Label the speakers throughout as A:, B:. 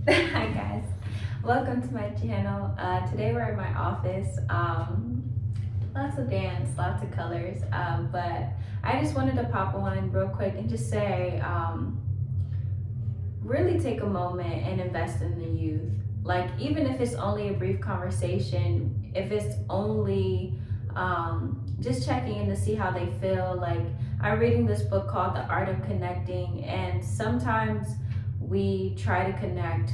A: Hi guys, welcome to my channel. Today we're in my office. Lots of dance, lots of colors. But I just wanted to pop on real quick and just say, really take a moment and invest in the youth. Like even if it's only a brief conversation, if it's only just checking in to see how they feel. Like I'm reading this book called The Art of Connecting, and sometimes we try to connect.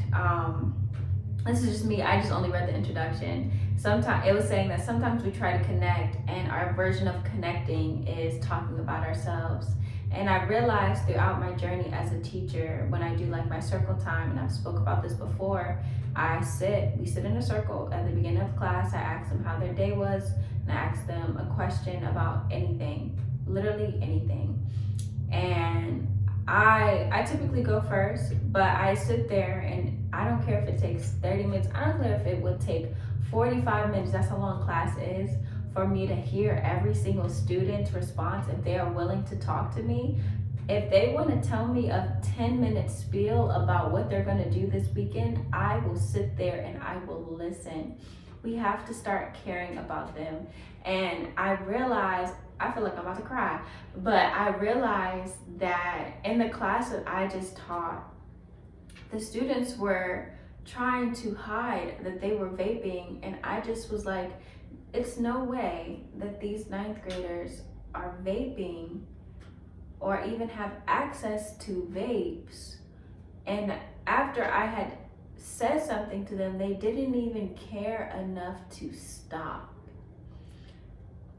A: This is just me. I just only read the introduction. Sometimes it was saying that sometimes we try to connect, and our version of connecting is talking about ourselves. And I realized throughout my journey as a teacher, when I do like my circle time, and I've spoke about this before, we sit in a circle at the beginning of class. I ask them how their day was, and I ask them a question about anything, literally anything. And I typically go first, but I sit there and I don't care if it takes 30 minutes. I don't care if it would take 45 minutes. That's how long class is for me to hear every single student's response if they are willing to talk to me. If they want to tell me a 10-minute spiel about what they're going to do this weekend, I will sit there and I will listen. We have to start caring about them. And I realized, I feel like I'm about to cry, but I realized that in the class that I just taught, the students were trying to hide that they were vaping. And I just was like, it's no way that these ninth graders are vaping or even have access to vapes. And after I had said something to them, they didn't even care enough to stop.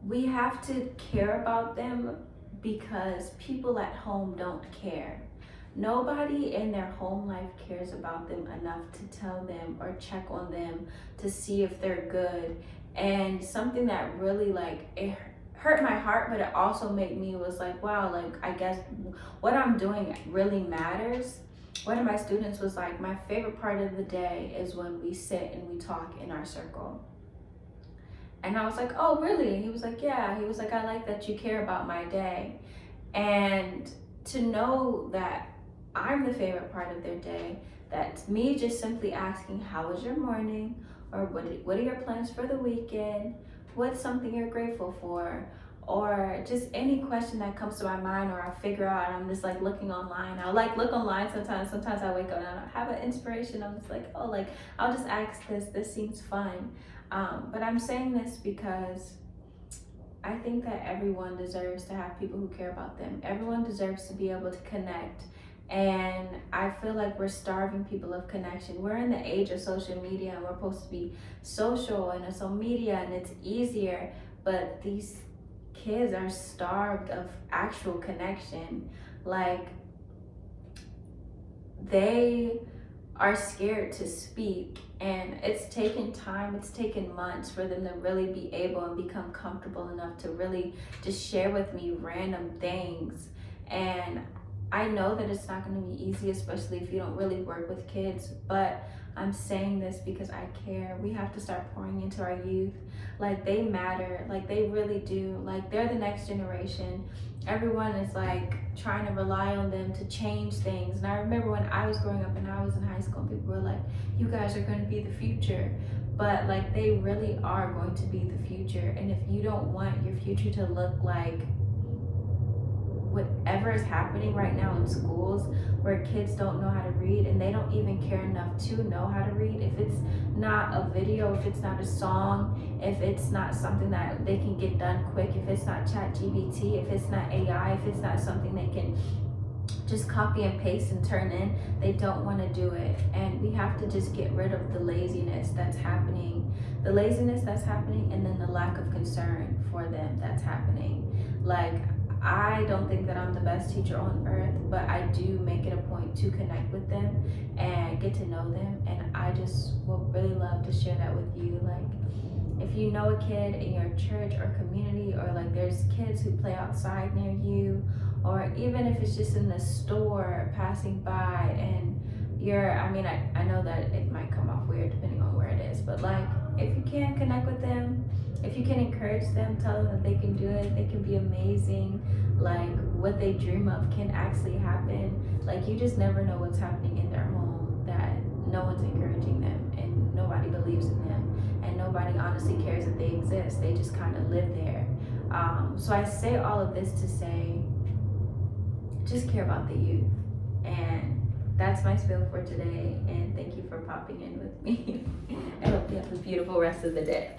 A: We have to care about them because people at home don't care. Nobody in their home life cares about them enough to tell them or check on them to see if they're good. And something that really it hurt my heart, but it also made me was like, wow, like I guess what I'm doing really matters. One of my students was like, my favorite part of the day is when we sit and we talk in our circle. And I was like, oh, really? He was like, yeah. He was like, I like that you care about my day. And to know that I'm the favorite part of their day, that's me just simply asking, how was your morning? Or what are your plans for the weekend? What's something you're grateful for? Or just any question that comes to my mind, or I figure out, I'm just like looking online. I'll like look online sometimes. Sometimes I wake up and I have an inspiration. I'm just like, oh, like I'll just ask this. This seems fun. But I'm saying this because I think that everyone deserves to have people who care about them. Everyone deserves to be able to connect. And I feel like we're starving people of connection. We're in the age of social media and we're supposed to be social and social media and it's easier. But these kids are starved of actual connection. Like they are scared to speak, and it's taken time, it's taken months for them to really be able and become comfortable enough to really just share with me random things. And I know that it's not going to be easy, especially if you don't really work with kids, but I'm saying this because I care. We have to start pouring into our youth. Like they matter, like they really do. Like they're the next generation. Everyone is like trying to rely on them to change things. And I remember when I was growing up and I was in high school, people were like, you guys are going to be the future. But like they really are going to be the future. And if you don't want your future to look like whatever is happening right now in schools where kids don't know how to read and they don't even care enough to know how to read, if it's not a video, if it's not a song, if it's not something that they can get done quick, if it's not ChatGPT, if it's not AI, if it's not something they can just copy and paste and turn in, they don't want to do it. And we have to just get rid of the laziness that's happening, and then the lack of concern for them that's happening. Like I don't think that I'm the best teacher on earth, but I do make it a point to connect with them and get to know them. And I just would really love to share that with you. Like, if you know a kid in your church or community, or like there's kids who play outside near you, or even if it's just in the store passing by and I know that it might come off weird depending on where it is, but like if you can connect with them, if you can encourage them, tell them that they can do it, they can be amazing, like what they dream of can actually happen. Like you just never know what's happening in their home that no one's encouraging them, and nobody believes in them, and nobody honestly cares that they exist. They just kind of live there. So I say all of this to say, just care about the youth. And that's my spiel for today, and thank you for popping in with me. I hope you have a beautiful rest of the day.